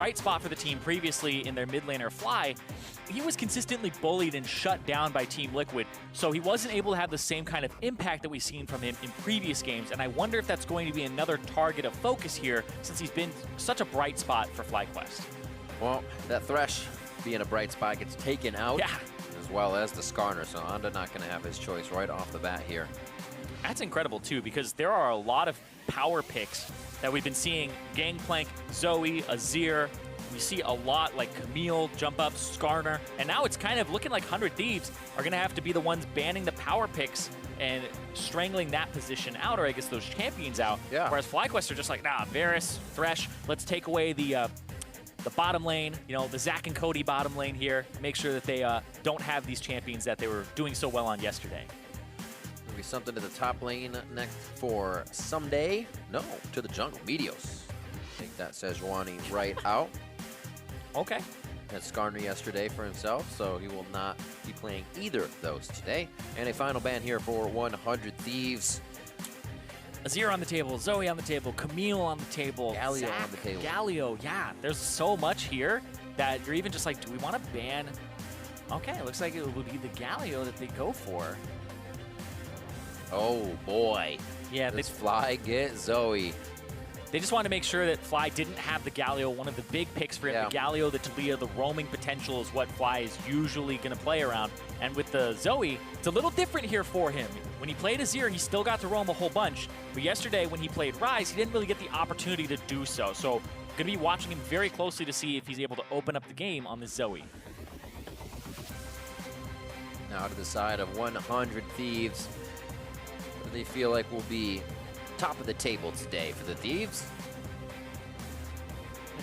bright spot for the team previously in their mid laner Fly, he was consistently bullied and shut down by Team Liquid, so he wasn't able to have the same kind of impact that we've seen from him in previous games, and I wonder if that's going to be another target of focus here since he's been such a bright spot for FlyQuest. Well, that Thresh being a bright spot gets taken out, as well as the Skarner, so Anda not going to have his choice right off the bat here. That's incredible too, because there are a lot of power picks that we've been seeing. Gangplank, Zoe, Azir. We see a lot like Camille, Jump Up, Skarner, and now it's kind of looking like 100 Thieves are going to have to be the ones banning the power picks and strangling that position out, or I guess those champions out. Yeah. Whereas FlyQuest are just like, nah, Varus, Thresh, let's take away the bottom lane, you know, the Zach and Cody bottom lane here, make sure that they don't have these champions that they were doing so well on yesterday. There'll be something to the top lane next for Ssumday. No, to the jungle, Meteos. I think that Sejuani right out. Okay. Had Skarner yesterday for himself, so he will not be playing either of those today. And a final ban here for 100 Thieves. Azir on the table, Zoe on the table, Camille on the table, Galio Zach, on the table. Galio, yeah. There's so much here that you're even just like, do we want to ban? Okay, it looks like it would be the Galio that they go for. Oh boy. Yeah, Let's Fly get Zoe. They just wanted to make sure that Fly didn't have the Galio, one of the big picks for him. Yeah. The Galio, the Talia, the roaming potential is what Fly is usually going to play around. And with the Zoe, it's a little different here for him. When he played Azir, he still got to roam a whole bunch. But yesterday, when he played Ryze, he didn't really get the opportunity to do so. So, going to be watching him very closely to see if he's able to open up the game on the Zoe. Now to the side of 100 Thieves. What do they feel like will be top of the table today for the Thieves?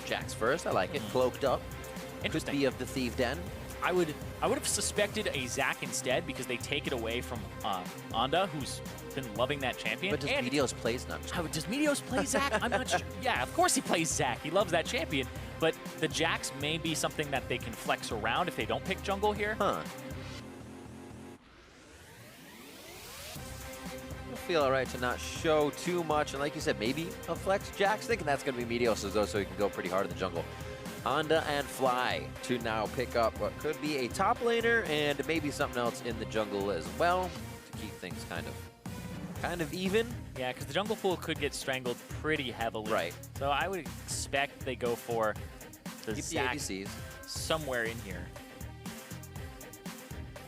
Jax first, I like it. Cloaked up. Could be of the Thief Den. I would have suspected a Zac instead because they take it away from Anda, who's been loving that champion. But does Meteos play Zac? Does Meteos play Zac? I'm not sure. Yeah, of course he plays Zac. He loves that champion. But the Jax may be something that they can flex around if they don't pick jungle here. Huh. Feel all right to not show too much, and like you said, maybe a flex Jax, thinking that's going to be Meteos though, so he can go pretty hard in the jungle. Anda and Fly to now pick up what could be a top laner and maybe something else in the jungle as well to keep things kind of even. Yeah, because the jungle pool could get strangled pretty heavily. Right. So I would expect they go for the Zac ADCs somewhere in here.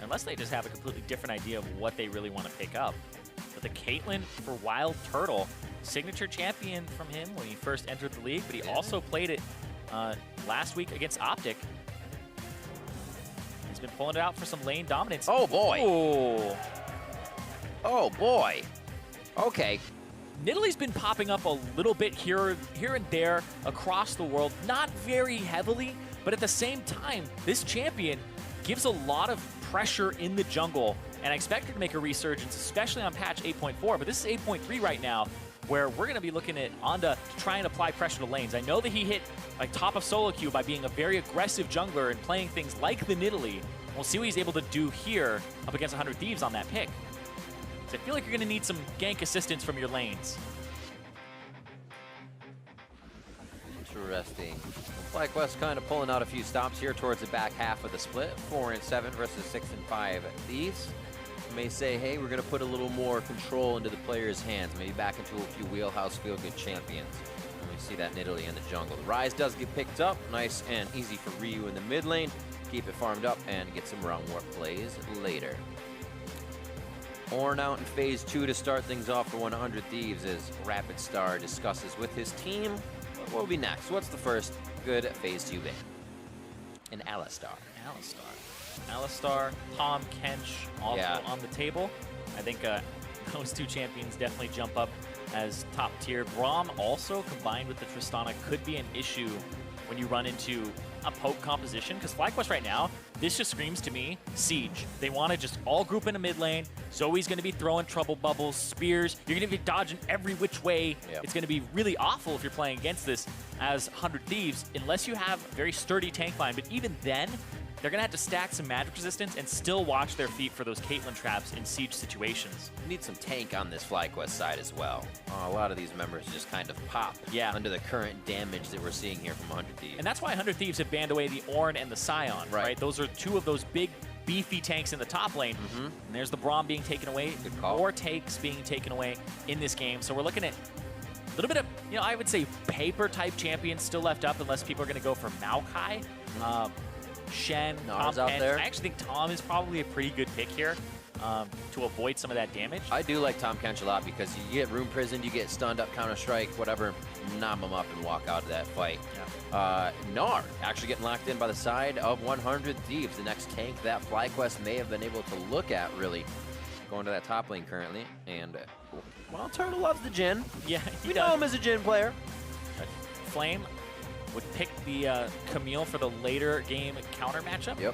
Unless they just have a completely different idea of what they really want to pick up. But the Caitlyn for WildTurtle, signature champion from him when he first entered the league, but he also played it last week against Optic. He's been pulling it out for some lane dominance. Oh boy! Oh, oh boy! Okay. Nidalee's been popping up a little bit here and there across the world, not very heavily, but at the same time, this champion gives a lot of pressure in the jungle, and I expect her to make a resurgence, especially on patch 8.4, but this is 8.3 right now, where we're going to be looking at Anda to try and apply pressure to lanes. I know that he hit like top of solo queue by being a very aggressive jungler and playing things like the Nidalee. We'll see what he's able to do here up against 100 Thieves on that pick. So I feel like you're going to need some gank assistance from your lanes. Interesting. FlyQuest kind of pulling out a few stops here towards the back half of the split. 4 and 7 versus 6 and 5 Thieves. You may say, hey, we're going to put a little more control into the players' hands, maybe back into a few wheelhouse feel-good champions. And we see that Nidalee in the jungle. The Ryze does get picked up. Nice and easy for Ryu in the mid lane. Keep it farmed up and get some round warp plays later. Ornn out in phase 2 to start things off for 100 Thieves as Rapid Star discusses with his team. What will be next? What's the first good phase 2 ban? An Alistar. Alistar, Tom, Kench also on the table. I think those two champions definitely jump up as top tier. Braum also combined with the Tristana could be an issue when you run into a poke composition, because FlyQuest right now, this just screams to me Siege. They want to just all group in a mid lane. Zoe's going to be throwing trouble bubbles, spears. You're going to be dodging every which way. Yep. It's going to be really awful if you're playing against this as 100 Thieves, unless you have a very sturdy tank line. But even then, they're going to have to stack some magic resistance and still watch their feet for those Caitlyn traps in siege situations. You need some tank on this FlyQuest side as well. A lot of these members just kind of pop Yeah. under the current damage that we're seeing here from 100 indeed. And that's why 100 Thieves have banned away the Ornn and the Scion, right? Those are two of those big, beefy tanks in the top lane. And there's the Braum being taken away, more takes being taken away in this game. So we're looking at a little bit of, you know, I would say paper-type champions still left up unless people are going to go for Maokai. Shen, Gnar's Tom out Penn. there. I actually think Tom is probably a pretty good pick here to avoid some of that damage. I do like Tom Kench a lot because you get room prisoned, you get stunned up, Counter-Strike, whatever, nom him up and walk out of that fight. Gnar actually getting locked in by the side of 100 Thieves, the next tank that FlyQuest may have been able to look at, really, going to that top lane currently. And WildTurtle loves the Jhin. Yeah, we know him as a Jhin player. Flame would pick the Camille for the later game counter matchup. Yep.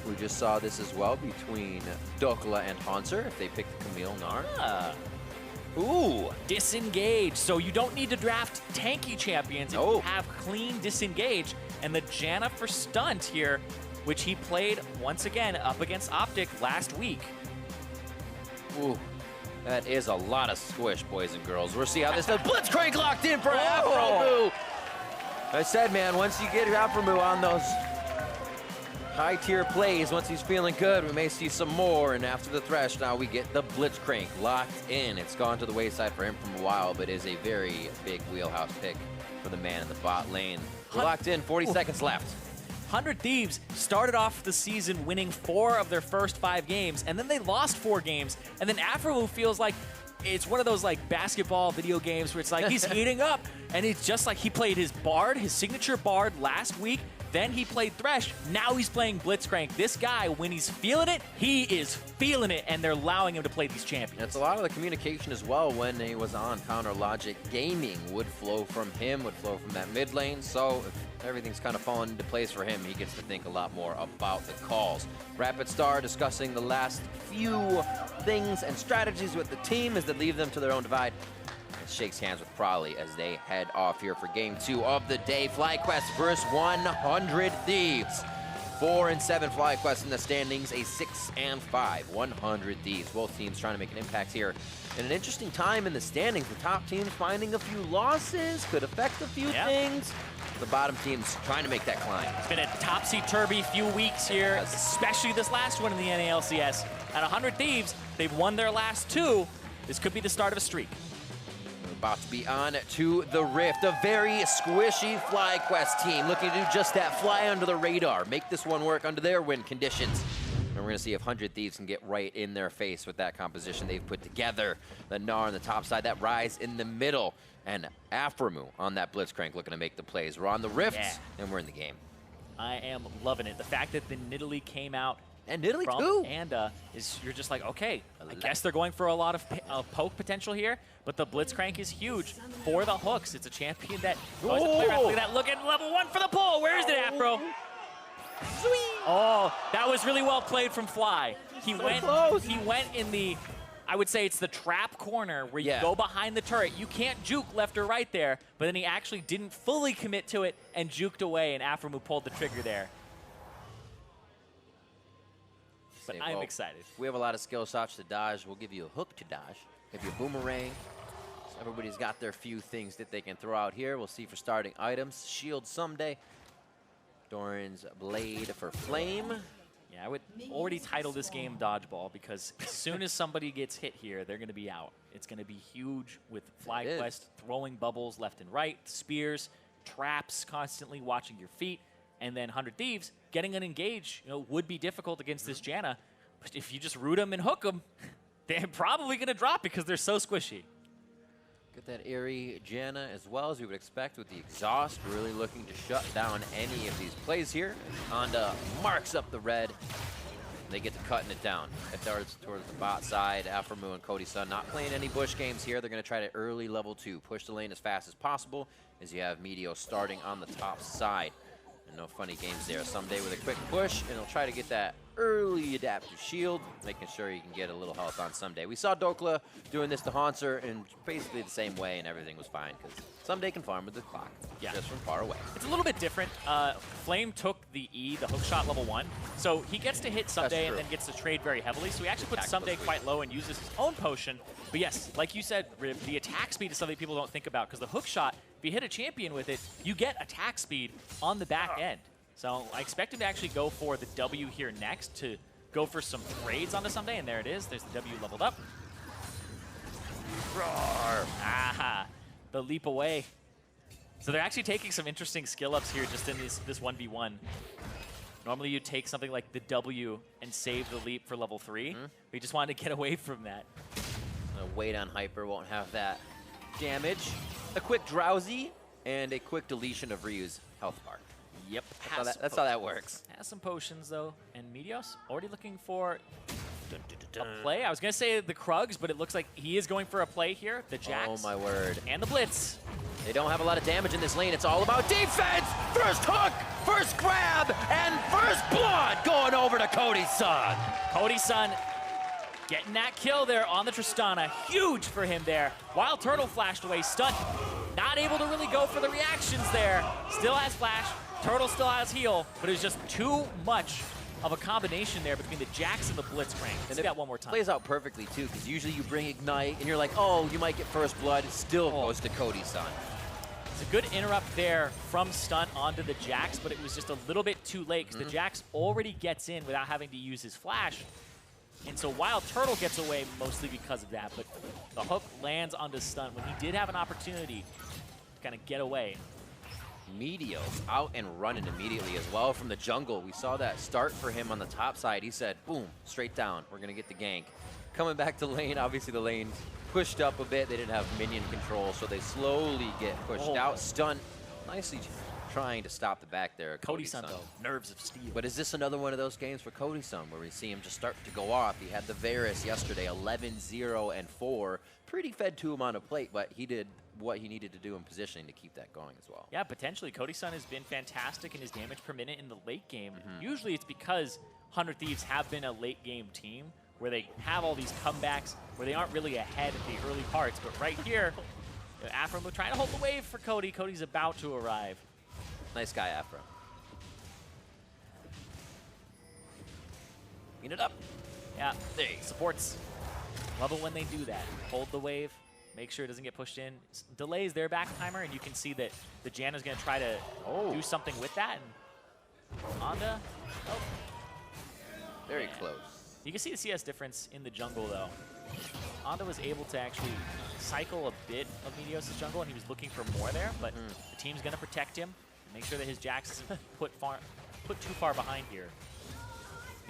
We just saw this as well between Dokla and Hanser if they pick the Camille Gnar. Ooh. Disengage. So you don't need to draft tanky champions if you have clean disengage. And the Janna for Stunt here, which he played once again up against Optic last week. Ooh. That is a lot of squish, boys and girls. We'll see how this does. Blitzcrank locked in for Aphromoo. I said, man, once you get Aphromoo on those high-tier plays, once he's feeling good, we may see some more. And after the Thresh, now we get the Blitzcrank locked in. It's gone to the wayside for him from a while, but is a very big wheelhouse pick for the man in the bot lane. We're locked in, 40 seconds left. 100 Thieves started off the season winning 4 of their first 5 games, and then they lost 4 games. And then Aphromoo feels like it's one of those like basketball video games where it's like he's heating up, and it's just like he played his Bard, his signature Bard last week. Then he played Thresh. Now he's playing Blitzcrank. This guy, when he's feeling it, he is feeling it, and they're allowing him to play these champions. It's a lot of the communication as well when he was on Counter Logic Gaming would flow from him, would flow from that mid lane. So if everything's kind of falling into place for him, he gets to think a lot more about the calls. Rapid Star discussing the last few things and strategies with the team as they leave them to their own divide. Shakes hands with Probably as they head off here for game 2 of the day. FlyQuest versus 100 Thieves. 4-7 FlyQuest in the standings, a 6-5 100 Thieves. Both teams trying to make an impact here. In an interesting time in the standings, the top teams finding a few losses, could affect a few things. The bottom teams trying to make that climb. It's been a topsy-turvy few weeks here, especially this last one in the NALCS. At 100 Thieves, they've won their last 2. This could be the start of a streak. About to be on to the Rift, a very squishy FlyQuest team looking to do just that, fly under the radar, make this one work under their win conditions. And we're going to see if 100 Thieves can get right in their face with that composition they've put together. The Gnar on the top side, that Ryze in the middle, and Aphromoo on that Blitzcrank looking to make the plays. We're on the Rift, and we're in the game. I am loving it. The fact that the Nidalee came out and Nidalee too. And you're just like, okay, I guess they're going for a lot of poke potential here, but the Blitzcrank is huge for the hooks. It's a champion that look at that. Look at level 1 for the pull. Where is it, Aphro? Oh, that was really well played from Fly. He went in the, I would say it's the trap corner where you go behind the turret. You can't juke left or right there, but then he actually didn't fully commit to it and juked away, and Aphromoo pulled the trigger there. But I'm excited. We have a lot of skill shots to dodge. We'll give you a hook to dodge. Give you a boomerang. So everybody's got their few things that they can throw out here. We'll see for starting items. Shield Ssumday. Doran's Blade for Flame. Yeah, I would already title this game Dodgeball because as soon as somebody gets hit here, they're going to be out. It's going to be huge with FlyQuest throwing bubbles left and right, spears, traps, constantly watching your feet. And then 100 Thieves, getting an engage, would be difficult against this Janna. But if you just root them and hook them, they're probably going to drop because they're so squishy. Get that airy Janna as well as we would expect with the exhaust. Really looking to shut down any of these plays here. Honda marks up the red. They get to cutting it down. Towards the bot side, Aphromoo and Cody Sun not playing any bush games here. They're going to try to early level 2. Push the lane as fast as possible as you have Meteos starting on the top side. No funny games there. Ssumday with a quick push, and he'll try to get that early adaptive shield, making sure you can get a little health on Ssumday. We saw Dokla doing this to Hanser in basically the same way, and everything was fine, because Ssumday can farm with the clock, just from far away. It's a little bit different. Flame took the hook shot level 1, so he gets to hit Ssumday and then gets to trade very heavily, so he actually puts Ssumday quite low and uses his own potion. But yes, like you said, Riv, the attack speed is something people don't think about, because the hook shot if you hit a champion with it, you get attack speed on the back end. So I expect him to actually go for the W here next to go for some trades onto Ssumday, and there it is. There's the W leveled up. Roar! Aha! The leap away. So they're actually taking some interesting skill ups here just in this 1v1. Normally you take something like the W and save the leap for level 3. We just wanted to get away from that. Wait on Hyper, won't have that damage. A quick Drowsy and a quick deletion of Ryu's health bar. Yep. That's how that works. Has some potions though. And Meteos already looking for a play. I was going to say the Krugs, but it looks like he is going for a play here. The Jax. Oh my word. And the Blitz. They don't have a lot of damage in this lane. It's all about defense. First hook, first grab, and first blood going over to Cody Sun. Cody Sun getting that kill there on the Tristana. Huge for him there. WildTurtle flashed away. Stunt not able to really go for the reactions there. Still has flash. Turtle still has heal, but it was just too much of a combination there between the Jax and the Blitzcrank. Let's see that one more time. Plays out perfectly too, because usually you bring Ignite and you're like, oh, you might get first blood. It still goes to Cody Sun. It's a good interrupt there from Stunt onto the Jax, but it was just a little bit too late because the Jax already gets in without having to use his flash. And so WildTurtle gets away mostly because of that, but the hook lands onto Stunt when he did have an opportunity to kind of get away. Meteos out and running immediately as well from the jungle. We saw that start for him on the top side. He said, boom, straight down. We're going to get the gank. Coming back to lane, obviously the lane's pushed up a bit. They didn't have minion control, so they slowly get pushed out. Stunt nicely trying to stop the back there. Cody Sun, though, nerves of steel. But is this another one of those games for Cody Sun where we see him just start to go off? He had the Varus yesterday, 11-0 and 4. Pretty fed to him on a plate, but he did what he needed to do in positioning to keep that going as well. Yeah, potentially. Cody Sun has been fantastic in his damage per minute in the late game. Usually it's because 100 Thieves have been a late game team where they have all these comebacks where they aren't really ahead at the early parts. But right here, Aphromoo trying to hold the wave for Cody. Cody's about to arrive. Nice guy, Aphro. Clean it up. Yeah, supports. Love it when they do that. Hold the wave. Make sure it doesn't get pushed in. Delays their back timer, and you can see that the Janna's going to try to do something with that. And Onda, very close. You can see the CS difference in the jungle, though. Onda was able to actually cycle a bit of Meteos' jungle, and he was looking for more there, but the team's going to protect him and make sure that his Jax isn't put too far behind here.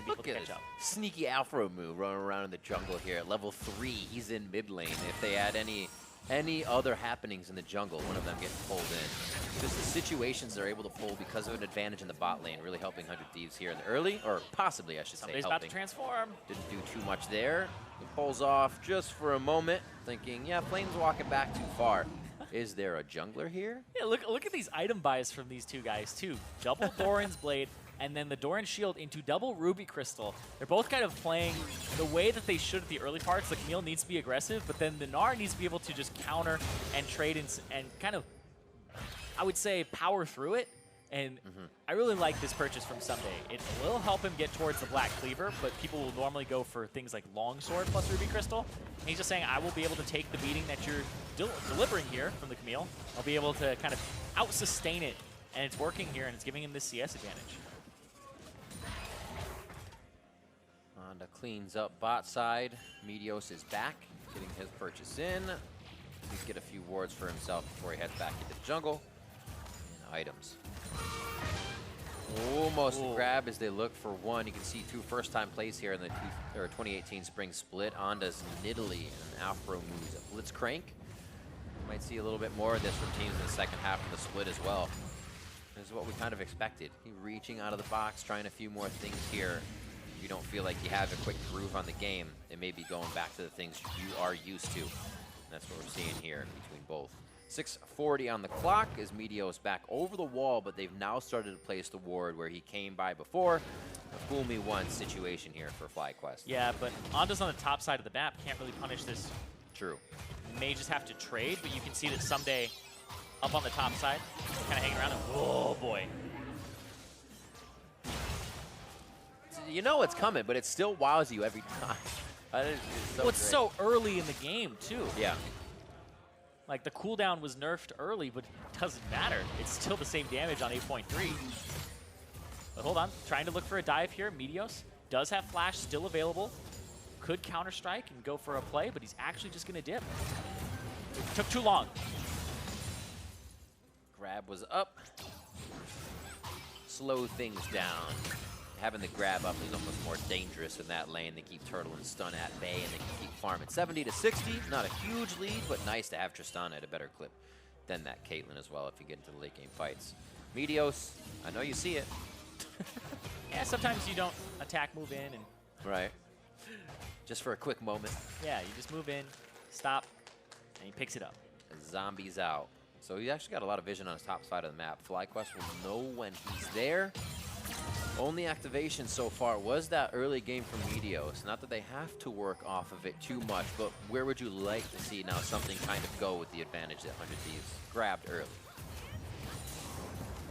Look at this sneaky Aphromoo running around in the jungle here at level 3. He's in mid lane. If they had any other happenings in the jungle, one of them gets pulled in. Just the situations they're able to pull because of an advantage in the bot lane, really helping 100 Thieves here in the early, or possibly I should say helping. About to transform. Didn't do too much there. He pulls off just for a moment, thinking, yeah, Flame's walking back too far. Is there a jungler here? Yeah, look at these item buys from these two guys too. Double Doran's Blade, and then the Doran Shield into double Ruby Crystal. They're both kind of playing the way that they should at the early parts. Like Camille needs to be aggressive, but then the Gnar needs to be able to just counter and trade and kind of, I would say, power through it. And I really like this purchase from Ssumday. It will help him get towards the Black Cleaver, but people will normally go for things like Longsword plus Ruby Crystal. And he's just saying, I will be able to take the beating that you're delivering here from the Camille. I'll be able to kind of out-sustain it, and it's working here, and it's giving him this CS advantage. Onda cleans up bot side. Meteos is back, getting his purchase in. Please get a few wards for himself before he heads back into the jungle. And items. Almost a grab as they look for one. You can see 2 first-time plays here in the 2018 spring split. Onda's Nidalee and Aphromu's Blitzcrank. Might see a little bit more of this from teams in the second half of the split as well. This is what we kind of expected. He reaching out of the box, trying a few more things here. If you don't feel like you have a quick groove on the game, it may be going back to the things you are used to. And that's what we're seeing here between both. 6:40 on the clock as Meteos back over the wall, but they've now started to place the ward where he came by before. A fool me once situation here for FlyQuest. Yeah, but Onda's on the top side of the map. Can't really punish this. True. May just have to trade, but you can see that Ssumday up on the top side, kind of hanging around. And, oh boy. You know it's coming, but it still wows you every time. It's so early in the game too. Yeah. Like, the cooldown was nerfed early, but it doesn't matter. It's still the same damage on 8.3. But hold on, trying to look for a dive here. Meteos does have flash still available. Could counter-strike and go for a play, but he's actually just going to dip. It took too long. Grab was up. Slow things down. Having the grab up is almost more dangerous in that lane. They keep Turtle and Stunt at bay, and they can keep farming. 70 to 60, not a huge lead, but nice to have Tristana at a better clip than that Caitlyn as well if you get into the late game fights. Meteos, I know you see it. Yeah, sometimes you don't attack, move in, and... Right. Just for a quick moment. Yeah, you just move in, stop, and he picks it up. Zombies out. So he actually got a lot of vision on his top side of the map. FlyQuest will know when he's there. Only activation so far was that early game from Meteos. Not that they have to work off of it too much, but where would you like to see now something kind of go with the advantage that 100 Thieves grabbed early?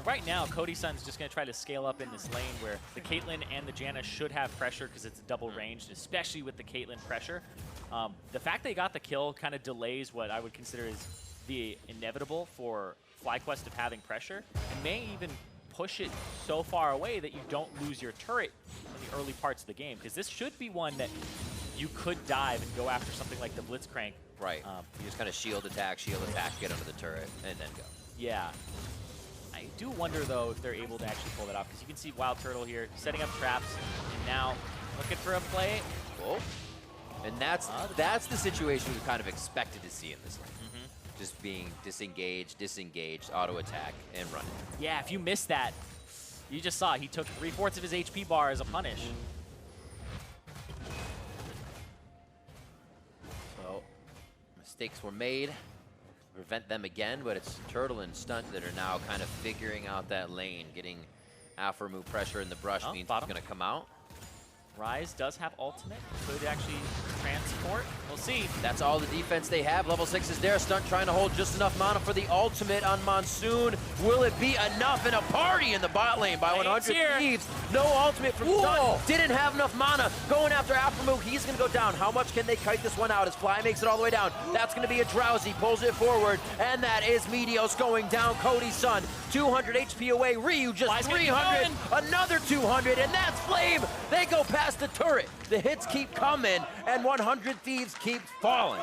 Right now, Cody Sun's just going to try to scale up in this lane where the Caitlyn and the Janna should have pressure because it's double ranged, especially with the Caitlyn pressure. The fact they got the kill kind of delays what I would consider is the inevitable for FlyQuest of having pressure, and may even push it so far away that you don't lose your turret in the early parts of the game, because this should be one that you could dive and go after something like the Blitzcrank. Right. You just kind of shield attack, get under the turret, and then go. Yeah. I do wonder, though, if they're able to actually pull that off, because you can see WildTurtle here setting up traps, and now looking for a play. Whoa. And that's the situation we kind of expected to see in this lane. Just being disengaged, auto attack, and running. Yeah, if you missed that, you just saw he took 3/4 of his HP bar as a punish. So, mistakes were made. Prevent them again, but it's Turtle and Stunt that are now kind of figuring out that lane. Getting Aphromoo pressure in the brush means it's going to come out. Ryze does have ultimate, could actually transport. We'll see. That's all the defense they have. Level 6 is there. Stunt trying to hold just enough mana for the ultimate on Monsoon. Will it be enough? In a party in the bot lane by 100 Thieves. No ultimate from Stunt. Didn't have enough mana. Going after Aphromoo. He's going to go down. How much can they kite this one out as Fly makes it all the way down? That's going to be a Drowsy. Pulls it forward. And that is Meteos going down. Cody Sun. 200 HP away. Ryu just 300. Another 200. And that's Flame. They go past the turret. The hits keep coming, and 100 Thieves keep falling.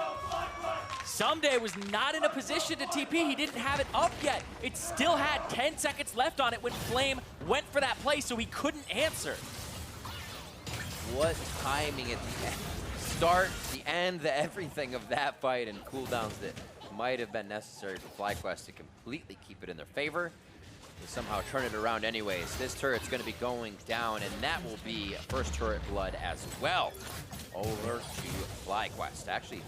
Ssumday was not in a position to TP. He didn't have it up yet. It still had 10 seconds left on it when Flame went for that play, so he couldn't answer. What timing at the start, the end, the everything of that fight, and cooldowns that might have been necessary for FlyQuest to completely keep it in their favor. They somehow turn it around anyways. This turret's going to be going down, and that will be first turret blood as well. Over to FlyQuest. Actually,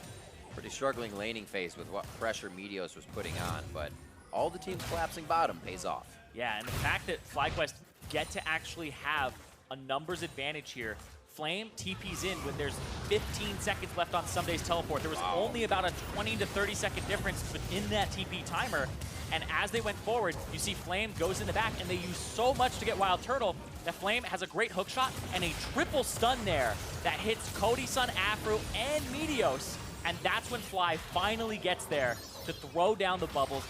pretty struggling laning phase with what pressure Meteos was putting on, but all the teams collapsing bottom pays off. Yeah, and the fact that FlyQuest get to actually have a numbers advantage here. Flame TP's in when there's 15 seconds left on Ssumday's teleport. There was only about a 20 to 30 second difference in that TP timer. And as they went forward, you see Flame goes in the back, and they use so much to get WildTurtle that Flame has a great hook shot and a triple stun there that hits Cody Sun, Aphro, and Meteos. And that's when Fly finally gets there to throw down the bubbles,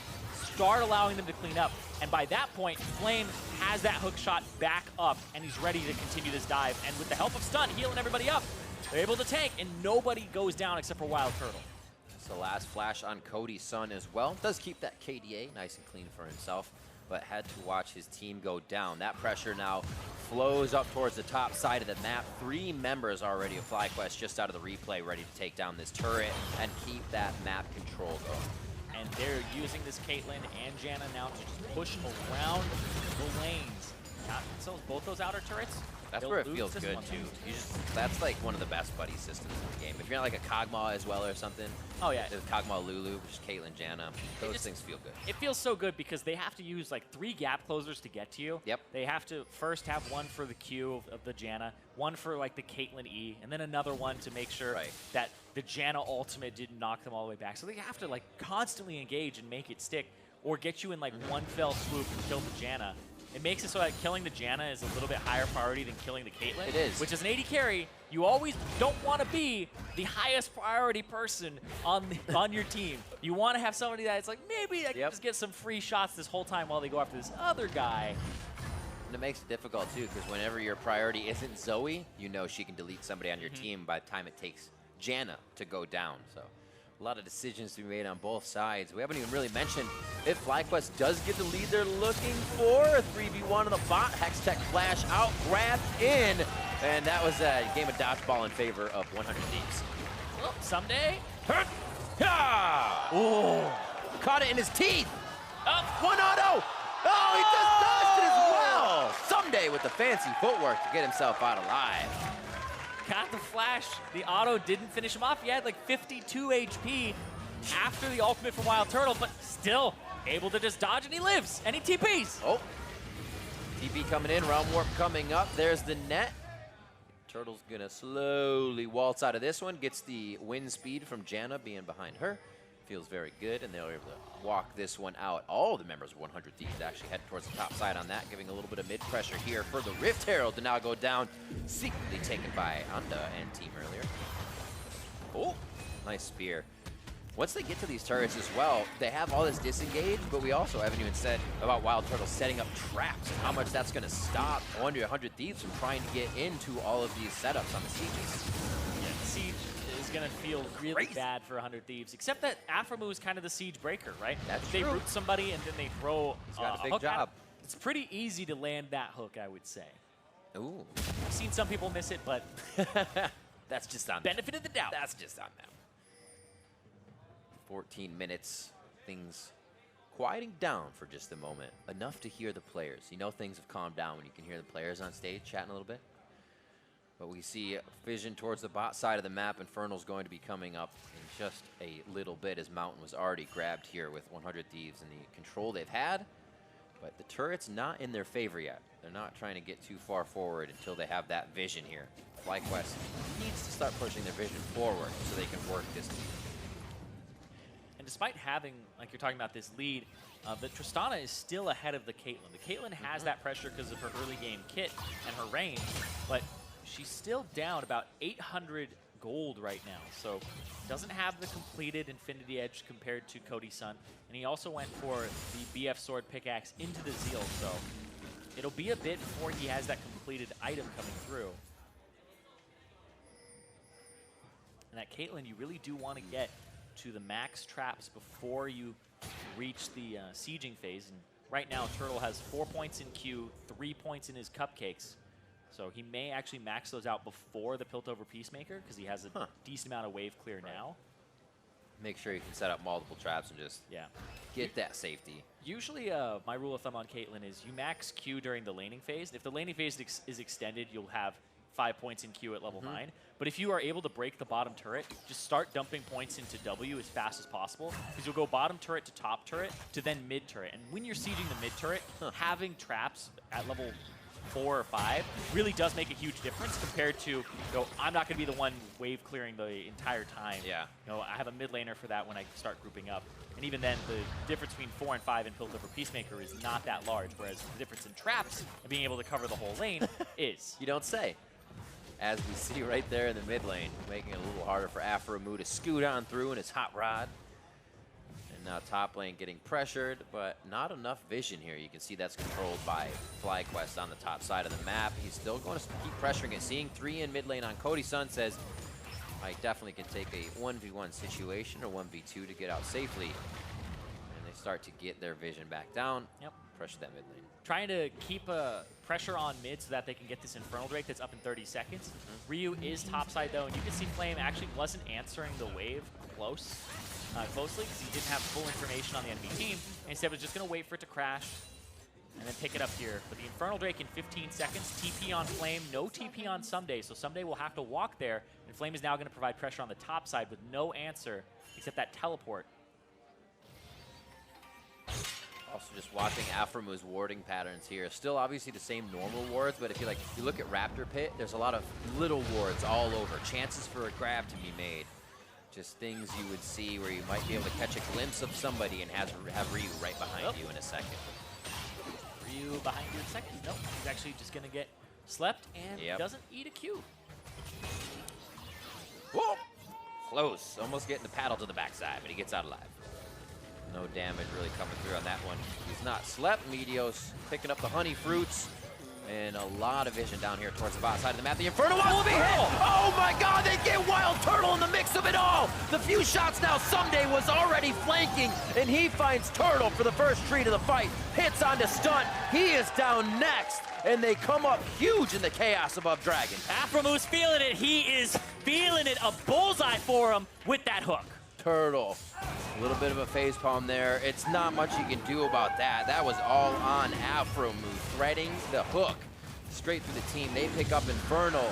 start allowing them to clean up. And by that point, Flame has that hook shot back up, and he's ready to continue this dive. And with the help of Stunt healing everybody up, they're able to tank, and nobody goes down except for WildTurtle. The last flash on Cody Sun as well. Does keep that KDA nice and clean for himself, but had to watch his team go down. That pressure now flows up towards the top side of the map. 3 members already of FlyQuest just out of the replay, ready to take down this turret and keep that map control going. And they're using this Caitlyn and Janna now to just push around the lanes. So both those outer turrets, that's where it feels good too. That's like one of the best buddy systems in the game. If you're not like a Kog'Maw as well or something. Oh yeah. There's Kog'Maw Lulu, just Caitlyn, Janna. Those things feel good. It feels so good because they have to use like 3 gap closers to get to you. Yep. They have to first have one for the Q of the Janna, one for like the Caitlyn E, and then another one to make sure that the Janna ultimate didn't knock them all the way back. So they have to like constantly engage and make it stick, or get you in like one fell swoop and kill the Janna. it makes it so that killing the Janna is a little bit higher priority than killing the Caitlyn. It is. Which is an AD carry. You always don't want to be the highest priority person on your team. You want to have somebody that's like, maybe I can just get some free shots this whole time while they go after this other guy. And it makes it difficult, too, because whenever your priority isn't Zoe, you know she can delete somebody on your team by the time it takes Janna to go down. So a lot of decisions to be made on both sides. We haven't even really mentioned if FlyQuest does get the lead they're looking for. A 3v1 on the bot. Hextech flash out, grabbed in. And that was a game of dodgeball in favor of 100 Thieves. Well, Ssumday. Oh, caught it in his teeth. Up, 1-0. Oh, he just dodged it as well. Ssumday with the fancy footwork to get himself out alive. Got the flash. The auto didn't finish him off. He had like 52 HP after the ultimate from WildTurtle, but still able to just dodge, and he lives, and he TPs. Oh, TP coming in, Realm Warp coming up. There's the net. Turtle's gonna slowly waltz out of this one. Gets the wind speed from Janna being behind her. Feels very good, and they're able to walk this one out. All the members of 100 Thieves actually head towards the top side on that, giving a little bit of mid-pressure here for the Rift Herald to now go down, secretly taken by Anda and team earlier. Oh, nice spear. Once they get to these turrets as well, they have all this disengage, but we also haven't even said about WildTurtle setting up traps and how much that's going to stop 100 Thieves from trying to get into all of these setups on the sieges. Yeah, the siege is going to feel really bad for 100 Thieves, except that Aphromoo is kind of the siege breaker, right? That's they true. root somebody and then they throw He's got a big hook job. It's pretty easy to land that hook, I would say. Ooh. I've seen some people miss it, but that's just on benefit of the doubt. That's just on them. 14 minutes, things quieting down for just a moment. Enough to hear the players. You know things have calmed down when you can hear the players on stage chatting a little bit. But we see vision towards the bot side of the map. Infernal's going to be coming up in just a little bit, as Mountain was already grabbed here with 100 Thieves and the control they've had. But the turret's not in their favor yet. They're not trying to get too far forward until they have that vision here. FlyQuest needs to start pushing their vision forward so they can work this lead. And despite having, like you're talking about, this lead, the Tristana is still ahead of the Caitlyn. The Caitlyn has that pressure because of her early game kit and her range, but she's still down about 800 gold right now. So doesn't have the completed Infinity Edge compared to Cody Sun. And he also went for the BF Sword Pickaxe into the Zeal. So it'll be a bit before he has that completed item coming through. And that Caitlyn, you really do want to get to the max traps before you reach the sieging phase. And right now, Turtle has 4 points in Q, 3 points in his cupcakes. So he may actually max those out before the Piltover Peacemaker because he has a decent amount of wave clear now. Make sure you can set up multiple traps and just get that safety. Usually, my rule of thumb on Caitlyn is you max Q during the laning phase. If the laning phase is extended, you'll have 5 points in Q at level 9. But if you are able to break the bottom turret, just start dumping points into W as fast as possible, because you'll go bottom turret to top turret to then mid turret. And when you're sieging the mid turret, having traps at level 4 or 5 really does make a huge difference compared to, I'm not going to be the one wave clearing the entire time. Yeah. I have a mid laner for that when I start grouping up. And even then, the difference between 4 and 5 in Piltover Peacemaker is not that large, whereas the difference in traps and being able to cover the whole lane is. You don't say. As we see right there in the mid lane, making it a little harder for Aphromoo to scoot on through in his hot rod. And now top lane getting pressured, but not enough vision here. You can see that's controlled by FlyQuest on the top side of the map. He's still going to keep pressuring it. Seeing 3 in mid lane on Cody Sun says, I definitely can take a 1v1 situation or 1v2 to get out safely. And they start to get their vision back down. Yep. Pressure that mid lane. Trying to keep pressure on mid so that they can get this Infernal Drake that's up in 30 seconds. Ryu is topside though, and you can see Flame actually wasn't answering the wave closely because he didn't have full information on the enemy team. And instead was just going to wait for it to crash and then pick it up here. But the Infernal Drake in 15 seconds, TP on Flame, no TP on Ssumday, so Ssumday will have to walk there, and Flame is now going to provide pressure on the top side with no answer except that teleport. Also just watching Aphromoo's warding patterns here. Still obviously the same normal wards, but if you look at Raptor Pit, there's a lot of little wards all over. Chances for a grab to be made. Just things you would see where you might be able to catch a glimpse of somebody and have Ryu right behind you in a second. Ryu behind your second. Nope, he's actually just going to get slept and doesn't eat a Q. Whoa! Close. Almost getting the paddle to the backside, but he gets out alive. No damage really coming through on that one. He's not slept. Meteos picking up the honey fruits. And a lot of vision down here towards the bottom side of the map. The Inferno Wall will be hit! Oh my god, they get WildTurtle in the mix of it all! The few shots now, Ssumday was already flanking, and he finds Turtle for the first treat of the fight. Hits onto Stunt. He is down next, and they come up huge in the chaos above Dragon. Aphromoo feeling it. He is feeling it. A bullseye for him with that hook. Turtle. A little bit of a facepalm there. It's not much you can do about that. That was all on Aphromoo, threading the hook straight through the team. They pick up Infernal,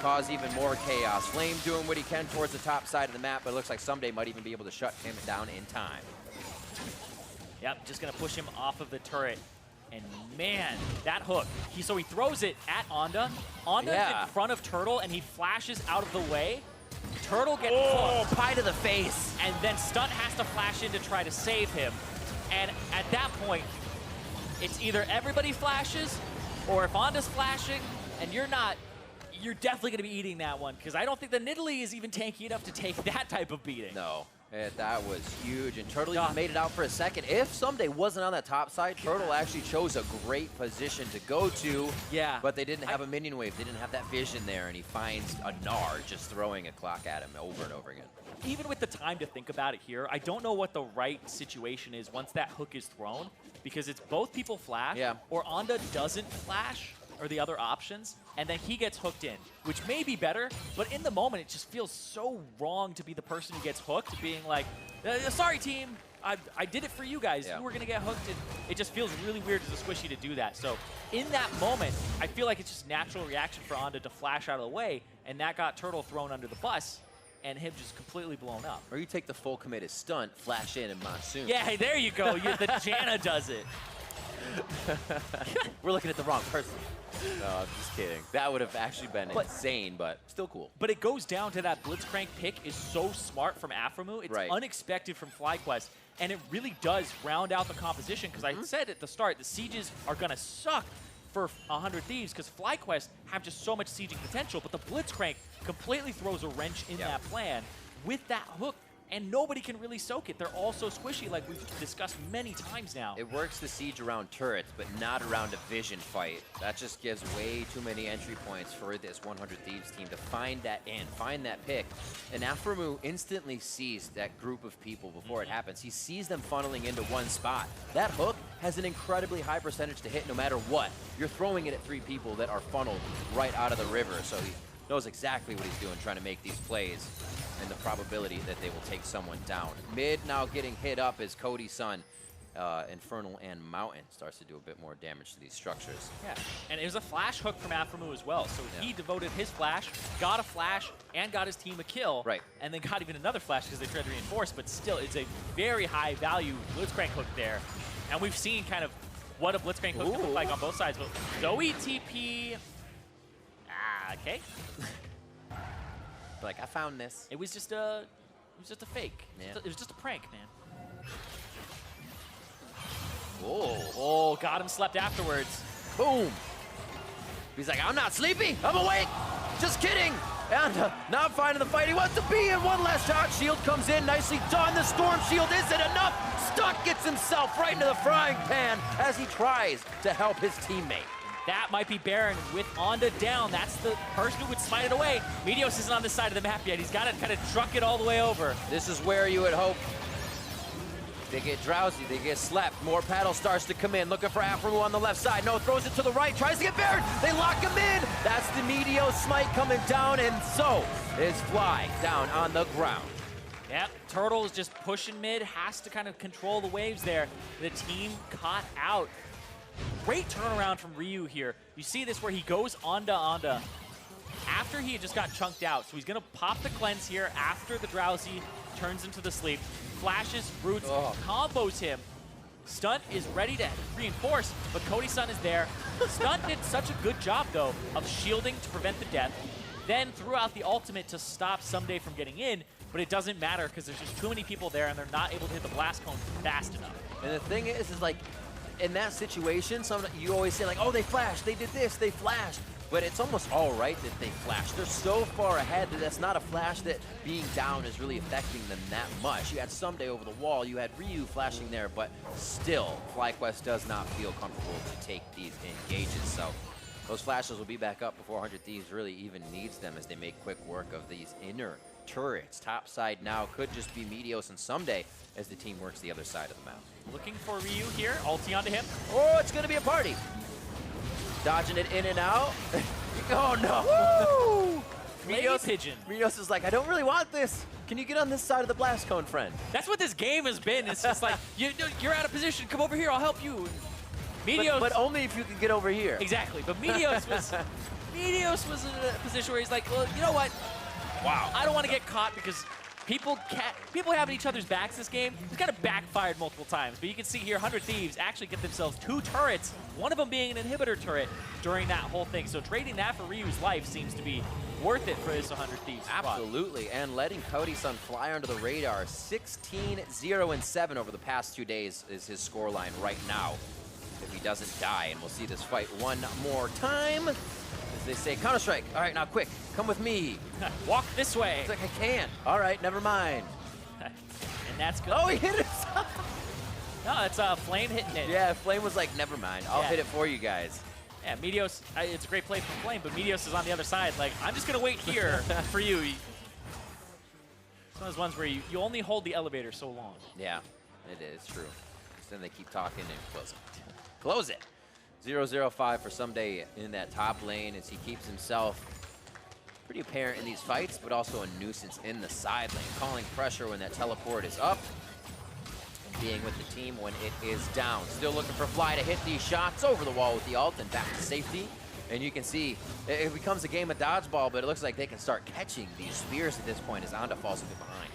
cause even more chaos. Flame doing what he can towards the top side of the map, but it looks like Ssumday might even be able to shut him down in time. Yep, just gonna push him off of the turret. And man, that hook. So he throws it at Onda. Onda's in front of Turtle, and he flashes out of the way. Turtle gets hooked. Pie to the face. And then Stunt has to flash in to try to save him. And at that point, it's either everybody flashes, or if Onda's flashing and you're not, you're definitely going to be eating that one, because I don't think the Nidalee is even tanky enough to take that type of beating. No, that was huge. And Turtle even made it out for a second. If Ssumday wasn't on that top side, Turtle actually chose a great position to go to. Yeah. But they didn't have a minion wave. They didn't have that vision there, and he finds a Gnar just throwing a clock at him over and over again. Even with the time to think about it here, I don't know what the right situation is once that hook is thrown, because it's both people flash, or Onda doesn't flash, or the other options, and then he gets hooked in, which may be better, but in the moment it just feels so wrong to be the person who gets hooked, being like, sorry team, I did it for you guys, you were gonna get hooked, and it just feels really weird as a squishy to do that. So in that moment, I feel like it's just natural reaction for Onda to flash out of the way, and that got Turtle thrown under the bus, and him just completely blown up. Or you take the full committed Stunt, flash in, and Monsoon. Yeah, there you go. The Janna does it. We're looking at the wrong person. No, I'm just kidding. That would have actually been insane, but still cool. But it goes down to that Blitzcrank pick is so smart from Aphromoo. It's unexpected from FlyQuest, and it really does round out the composition, because I said at the start, the sieges are going to suck for 100 Thieves, because FlyQuest have just so much sieging potential, but the Blitzcrank completely throws a wrench in that plan with that hook, and nobody can really soak it. They're all so squishy, like we've discussed many times now. It works the siege around turrets, but not around a vision fight. That just gives way too many entry points for this 100 Thieves team to find that find that pick. And Aphromoo instantly sees that group of people before it happens. He sees them funneling into one spot. That hook has an incredibly high percentage to hit no matter what. You're throwing it at 3 people that are funneled right out of the river, so he knows exactly what he's doing, trying to make these plays, and the probability that they will take someone down. Mid now getting hit up as Cody Sun, Infernal and Mountain starts to do a bit more damage to these structures. Yeah, and it was a flash hook from Aphromoo as well, so he devoted his flash, got a flash, and got his team a kill, and then got even another flash because they tried to reinforce, but still, it's a very high value Blitzcrank hook there, and we've seen kind of what a Blitzcrank hook can look like on both sides, but Zoe TP, okay. Like, I found this. It was just a fake. Yeah. It was just a prank, man. Oh, got him slept afterwards. Boom. He's like, I'm not sleepy. I'm awake. Just kidding. And not finding the fight he wants to be in. One last shot. Shield comes in. Nicely done. The Storm Shield isn't enough. Stunt gets himself right into the frying pan as he tries to help his teammate. That might be Baron with Onda down. That's the person who would smite it away. Meteos isn't on this side of the map yet. He's got to kind of truck it all the way over. This is where you would hope they get drowsy, they get slept. More paddle starts to come in. Looking for Aphromoo on the left side. No, throws it to the right. Tries to get Baron. They lock him in. That's the Meteos smite coming down, and so is Fly down on the ground. Yep, Turtle is just pushing mid. Has to kind of control the waves there. The team caught out. Great turnaround from Ryu here. You see this where he goes onto Onda after he had just got chunked out. So he's going to pop the cleanse here after the drowsy turns into the sleep. Flashes, roots, combos him. Stunt is ready to reinforce, but Cody Sun is there. Stunt did such a good job, though, of shielding to prevent the death. Then threw out the ultimate to stop Ssumday from getting in, but it doesn't matter because there's just too many people there and they're not able to hit the blast cone fast enough. And the thing is like, in that situation, you always say like, oh, they flashed, they did this, they flashed. But it's almost all right that they flashed. They're so far ahead that that's not a flash that being down is really affecting them that much. You had Ssumday over the wall, you had Ryu flashing there, but still, FlyQuest does not feel comfortable to take these engages. So those flashes will be back up before 100 Thieves really even needs them as they make quick work of these inner turrets. Top side now could just be Meteos and Ssumday as the team works the other side of the map. Looking for Ryu here, ulti onto him. Oh, it's gonna be a party. Dodging it in and out. Oh no! Meteos pigeon. Meteos is like, I don't really want this. Can you get on this side of the blast cone, friend? That's what this game has been. It's just like, you're out of position. Come over here. I'll help you. Meteos, but only if you can get over here. Exactly. But Meteos was in a position where he's like, well, you know what? Wow. I don't want to get caught because people having each other's backs this game, it's kind of backfired multiple times. But you can see here, 100 Thieves actually get themselves 2 turrets, one of them being an inhibitor turret during that whole thing. So trading that for Ryu's life seems to be worth it for this 100 Thieves squad. Absolutely, and letting Cody Sun fly under the radar. 16-0-7 over the past 2 days is his scoreline right now, if he doesn't die. And we'll see this fight one more time. As they say, Counter-Strike. All right, now quick, come with me. Walk this way. It's like, I can't. All right, never mind. And that's good. Oh, he hit it. No, it's Flame hitting it. Yeah, Flame was like, never mind. I'll hit it for you guys. Yeah, Meteos, it's a great play from Flame, but Meteos is on the other side. Like, I'm just going to wait here for you. It's one of those ones where you only hold the elevator so long. Yeah, it is true. Then they keep talking and close it. Close it. 0-0-5 for Ssumday in that top lane as he keeps himself pretty apparent in these fights, but also a nuisance in the side lane, calling pressure when that teleport is up, and being with the team when it is down. Still looking for Fly to hit these shots over the wall with the ult and back to safety. And you can see it becomes a game of dodgeball, but it looks like they can start catching these spears at this point as Anda falls a bit behind.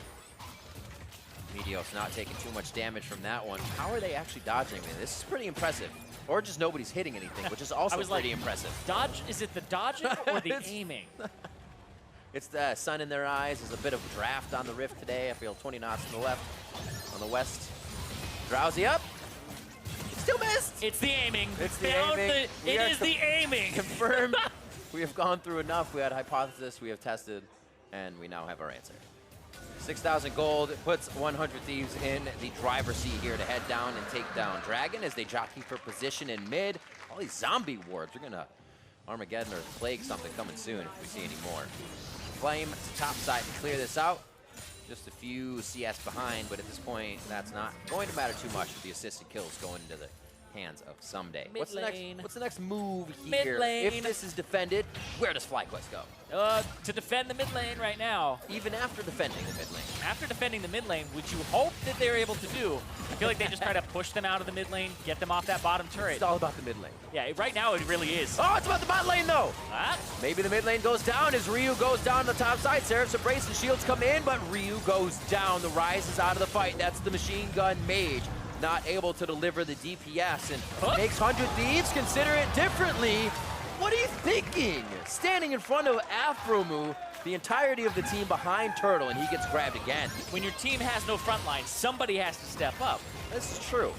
Meteos not taking too much damage from that one. How are they actually dodging it? This is pretty impressive. Or just nobody's hitting anything, which is also pretty impressive. Dodge, is it the dodging or the aiming? It's the sun in their eyes. There's a bit of draft on the Rift today. I feel 20 knots to the left. On the west, Drowsy up. Still missed. It's the aiming. It's the aiming. It is the aiming. Confirmed. We have gone through enough. We had a hypothesis. We have tested, and we now have our answer. 6,000 gold puts 100 Thieves in the driver's seat here to head down and take down Dragon as they jockey for position in mid. All these zombie wards are going to Armageddon or Plague something coming soon if we see any more. Flame to top side to clear this out. Just a few CS behind, but at this point, that's not going to matter too much with the assisted kills going into the hands of Ssumday. What's the next move here? Mid lane. If this is defended, where does FlyQuest go? To defend the mid lane right now. Even after defending the mid lane. After defending the mid lane, which you hope that they're able to do, I feel like they just try to push them out of the mid lane, get them off that bottom turret. It's all about the mid lane. Yeah, right now it really is. Oh, it's about the bot lane though. What? Maybe the mid lane goes down as Ryu goes down the top side. Seraph's Embrace and shields come in, but Ryu goes down. The Ryze is out of the fight. That's the machine gun mage. Not able to deliver the DPS and makes 100 Thieves consider it differently. What are you thinking? Standing in front of Aphromoo, the entirety of the team behind Turtle, and he gets grabbed again. When your team has no front line, somebody has to step up. This is true.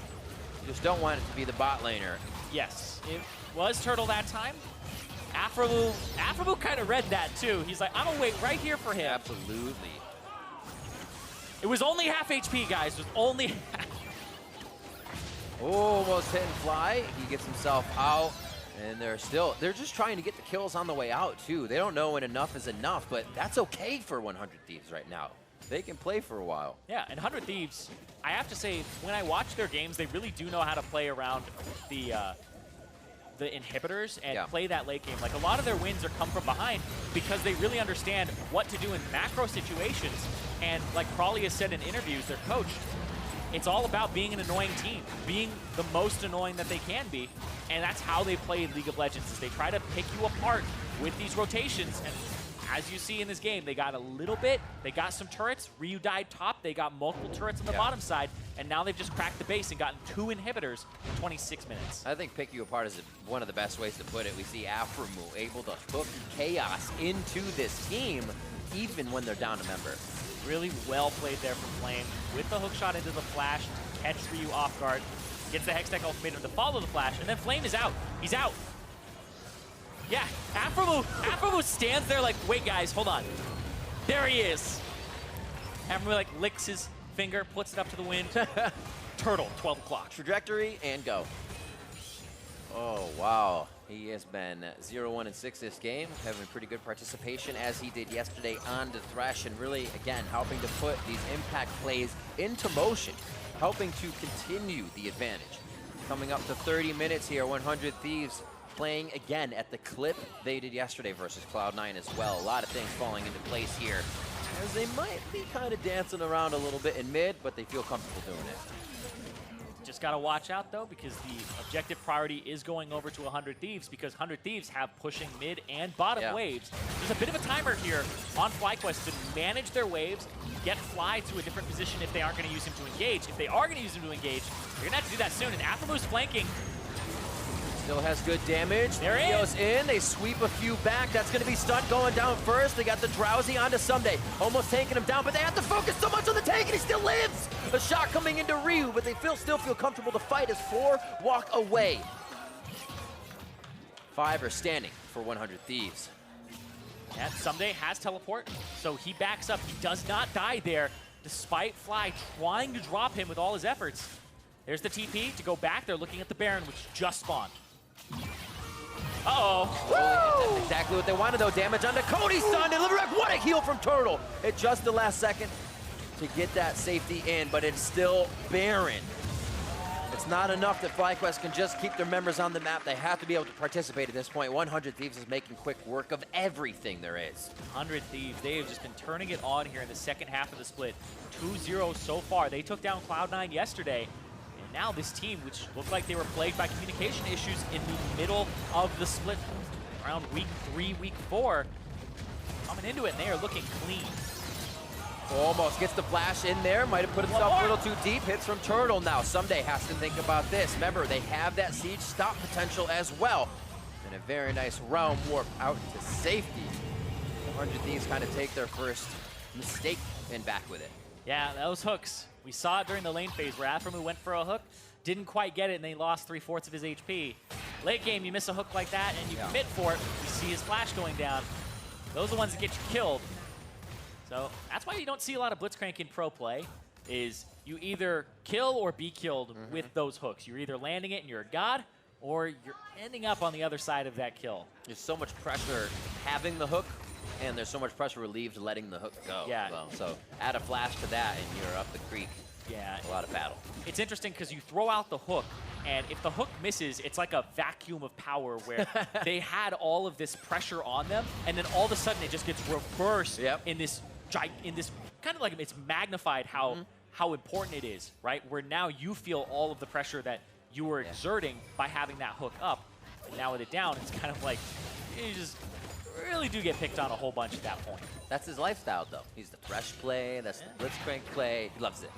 You just don't want it to be the bot laner. Yes, it was Turtle that time. Aphromoo kind of read that too. He's like, I'm gonna wait right here for him. Absolutely. It was only half HP, guys. It was only half. Almost hitting Fly. He gets himself out. And they're just trying to get the kills on the way out, too. They don't know when enough is enough, but that's okay for 100 Thieves right now. They can play for a while. Yeah, and 100 Thieves, I have to say, when I watch their games, they really do know how to play around the inhibitors and play that late game. Like, a lot of their wins are come from behind because they really understand what to do in macro situations. And like Crawley has said in interviews, their coach, it's all about being an annoying team, being the most annoying that they can be, and that's how they play League of Legends, is they try to pick you apart with these rotations, and as you see in this game, they got a little bit, they got some turrets, Ryu died top, they got multiple turrets on the bottom side, and now they've just cracked the base and gotten 2 inhibitors in 26 minutes. I think pick you apart is one of the best ways to put it. We see Aphromoo able to hook chaos into this team, even when they're down a member. Really well played there from Flame with the hook shot into the flash to catch Ryu off guard. Gets the Hextech ultimatum to follow the flash, and then Flame is out. He's out. Yeah, Aphromoo stands there like, wait guys, hold on. There he is. Aphromoo like licks his finger, puts it up to the wind. Turtle, 12 o'clock. Trajectory and go. Oh, wow. He has been 0-1-6 this game, having pretty good participation as he did yesterday on the Thresh, and really, again, helping to put these impact plays into motion, helping to continue the advantage. Coming up to 30 minutes here, 100 Thieves playing again at the clip they did yesterday versus Cloud9 as well. A lot of things falling into place here, as they might be kind of dancing around a little bit in mid, but they feel comfortable doing it. Just got to watch out, though, because the objective priority is going over to 100 Thieves, because 100 Thieves have pushing mid and bottom waves. There's a bit of a timer here on FlyQuest to manage their waves, get Fly to a different position if they aren't going to use him to engage. If they are going to use him to engage, they're going to have to do that soon, and Aphromoo's flanking. Still has good damage. They're Meteos in. They sweep a few back. That's going to be Stunt going down first. They got the Drowsy onto Ssumday. Almost taking him down, but they have to focus so much on the tank, and he still lives. A shot coming into Ryu, but they still feel comfortable to fight as 4 walk away. 5 are standing for 100 Thieves. Yeah, Ssumday has teleport, so he backs up. He does not die there, despite Fly trying to drop him with all his efforts. There's the TP to go back. They're looking at the Baron, which just spawned. Uh-oh. Exactly what they wanted, though. Damage onto Cody Sun. Deliver back. What a heal from Turtle at just the last second to get that safety in, but it's still Baron. It's not enough that FlyQuest can just keep their members on the map. They have to be able to participate at this point. 100 Thieves is making quick work of everything there is. 100 Thieves, they have just been turning it on here in the second half of the split. 2-0 so far. They took down Cloud9 yesterday. Now this team, which looked like they were plagued by communication issues in the middle of the split, around week 3, week 4, coming into it, and they are looking clean. Almost gets the flash in there, might have put himself a little too Deep. Hits from Turtle now. Ssumday has to think about this. Remember, they have that siege stop potential as well. And a very nice realm warp out to safety. 100 Thieves kind of take their first mistake and back with it. Yeah, those hooks. We saw it during the lane phase where Aphromoo went for a hook, didn't quite get it, and they lost 3/4 of his HP. Late game, you miss a hook like that, and you commit for it. You see his flash going down. Those are the ones that get you killed. So that's why you don't see a lot of Blitzcrank in pro play, is you either kill or be killed with those hooks. You're either landing it and you're a god, or you're ending up on the other side of that kill. There's so much pressure having the hook, and there's so much pressure relieved letting the hook go. Yeah. Well, so add a flash to that, and you're up the creek. Yeah. A lot of battle. It's interesting because you throw out the hook, and if the hook misses, it's like a vacuum of power where they had all of this pressure on them, and then all of a sudden it just gets reversed in this kind of like it's magnified how important it is, right? Where now you feel all of the pressure that you were exerting by having that hook up, and now with it down, it's kind of like you just really do get picked on a whole bunch at that point. That's his lifestyle, though. He's the Thresh play, that's the Blitzcrank play. He loves it.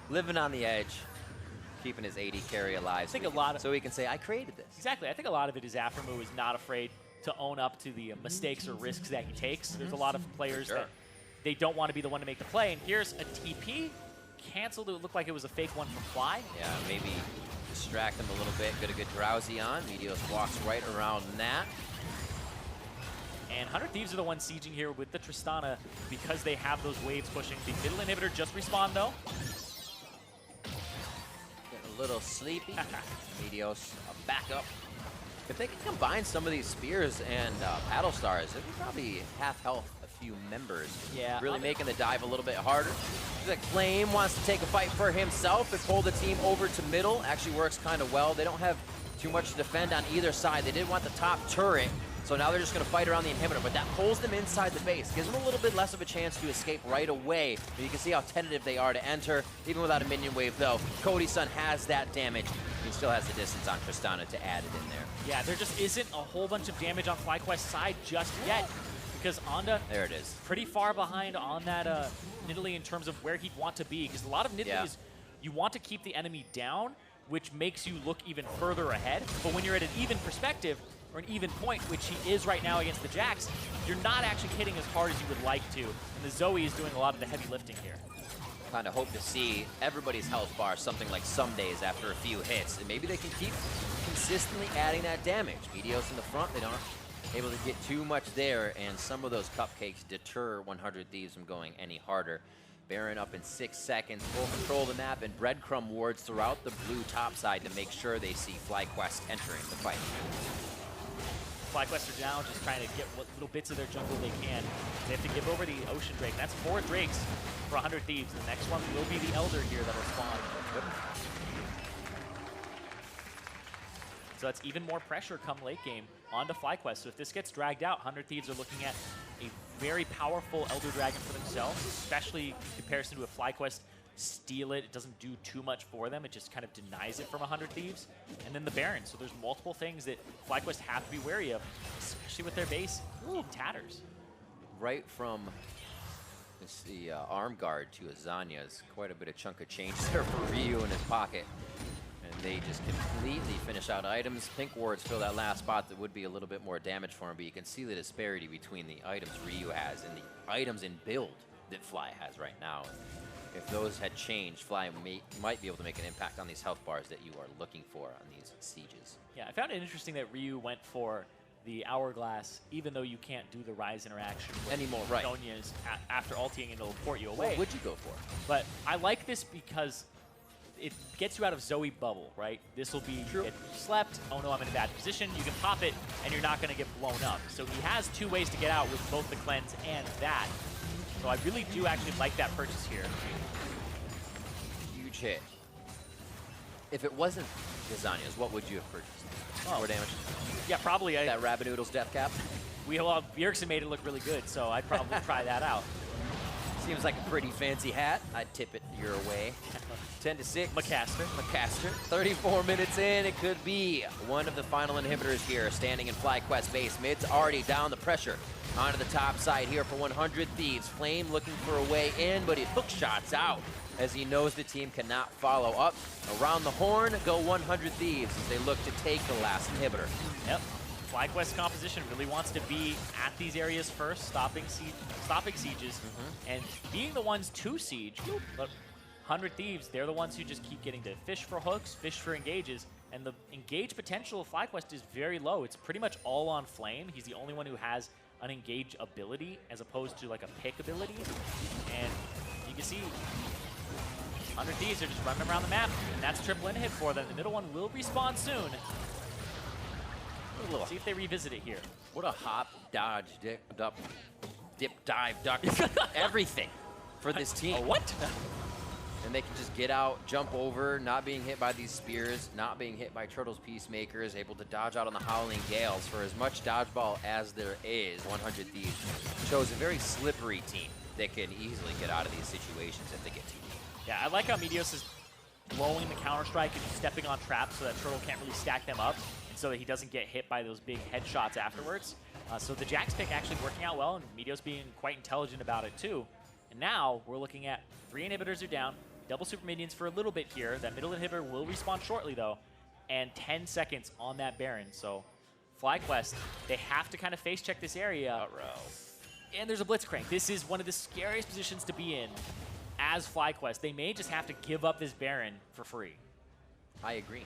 Living on the edge, keeping his AD carry alive. I think a lot of so he can say, I created this. Exactly. I think a lot of it is Aphromoo is not afraid to own up to the mistakes or risks that he takes. There's a lot of players that they don't want to be the one to make the play. And here's a TP. Canceled. It looked like it was a fake one from Fly. Yeah, maybe distract him a little bit. Get a good Drowsy on. Meteos walks right around that. And 100 Thieves are the ones sieging here with the Tristana because they have those waves pushing. The middle inhibitor just respawned, though. Getting a little sleepy. Meteos back up. If they can combine some of these spears and paddle stars, it'd be probably half health a few members. Yeah. Really making the dive a little bit harder. The Claim wants to take a fight for himself. They pull the team over to middle. Actually works kind of well. They don't have too much to defend on either side. They did want the top turret. So now they're just going to fight around the inhibitor, but that pulls them inside the base, gives them a little bit less of a chance to escape right away. But you can see how tentative they are to enter, even without a minion wave, though. Cody Sun has that damage. He still has the distance on Tristana to add it in there. Yeah, there just isn't a whole bunch of damage on FlyQuest's side just yet, because Onda, there it is, pretty far behind on that Nidalee in terms of where he'd want to be, because a lot of Nidalee is you want to keep the enemy down, which makes you look even further ahead. But when you're at an even perspective, or an even point, which he is right now against the Jax, you're not actually hitting as hard as you would like to. And the Zoe is doing a lot of the heavy lifting here. kind of hope to see everybody's health bar something like Ssumday's after a few hits, and maybe they can keep consistently adding that damage. Meteos in the front, they don't able to get too much there, and some of those cupcakes deter 100 Thieves from going any harder. Baron up in 6 seconds, full control of the map, and breadcrumb wards throughout the blue top side to make sure they see FlyQuest entering the fight. FlyQuest are down, just trying to get what little bits of their jungle they can. They have to give over the Ocean Drake. That's 4 Drakes for 100 Thieves. The next one will be the Elder here that'll spawn. Yep. So that's even more pressure come late game onto FlyQuest. So if this gets dragged out, 100 Thieves are looking at a very powerful Elder Dragon for themselves, especially in comparison to a FlyQuest steal it. It doesn't do too much for them. It just kind of denies it from 100 Thieves. And then the Baron. So there's multiple things that FlyQuest have to be wary of, especially with their base in tatters. Right from the arm guard to Azanya is quite a bit of chunk of change there for Ryu in his pocket. And they just completely finish out items. Pink wards fill that last spot that would be a little bit more damage for him, but you can see the disparity between the items Ryu has and the items in build that Fly has right now. If those had changed, Fly might be able to make an impact on these health bars that you are looking for on these sieges. Yeah, I found it interesting that Ryu went for the Hourglass, even though you can't do the Ryze interaction with anymore, right? Sonya's after ulting, and it'll port you away. What would you go for? But I like this because it gets you out of Zoe bubble, right? This will be get slept. Oh no, I'm in a bad position. You can pop it, and you're not going to get blown up. So he has 2 ways to get out with both the cleanse and that. So I really do actually like that purchase here. Huge hit. If it wasn't Azanya's, what would you have purchased? More damage? Yeah, probably. That Rabbit Noodles death cap? Bjergsen made it look really good, so I'd probably try that out. Seems like a pretty fancy hat. I'd tip it your way. 10-6. McCaster. 34 minutes in. It could be one of the final inhibitors here, standing in FlyQuest base. Mid's already down the pressure onto the top side here for 100 Thieves. Flame looking for a way in, but he hook shots out as he knows the team cannot follow up. Around the horn go 100 Thieves as they look to take the last inhibitor. Yep. FlyQuest composition really wants to be at these areas first, stopping sieges, and being the ones to siege. But 100 Thieves, they're the ones who just keep getting to fish for hooks, fish for engages, and the engage potential of FlyQuest is very low. It's pretty much all on Flame. He's the only one who has an engage ability as opposed to like a pick ability. And you can see 100 Thieves are just running around the map, and that's triple inhib for them. The middle one will respawn soon. See if they revisit it here. What a hop, dodge, dip, dive, duck, everything for this team. What? And they can just get out, jump over, not being hit by these spears, not being hit by Turtle's Peacemakers, able to dodge out on the Howling Gales. For as much dodgeball as there is, 100 Thieves shows a very slippery team that can easily get out of these situations if they get too deep. Yeah, I like how Meteos is blowing the counter-strike and stepping on traps so that Turtle can't really stack them up, so that he doesn't get hit by those big headshots afterwards. So the Jax pick actually working out well, and Meteos being quite intelligent about it too. And now we're looking at 3 inhibitors are down, double super minions for a little bit here. That middle inhibitor will respawn shortly though, and 10 seconds on that Baron. So FlyQuest, they have to kind of face check this area. And there's a Blitzcrank. This is one of the scariest positions to be in as FlyQuest. They may just have to give up this Baron for free. I agree.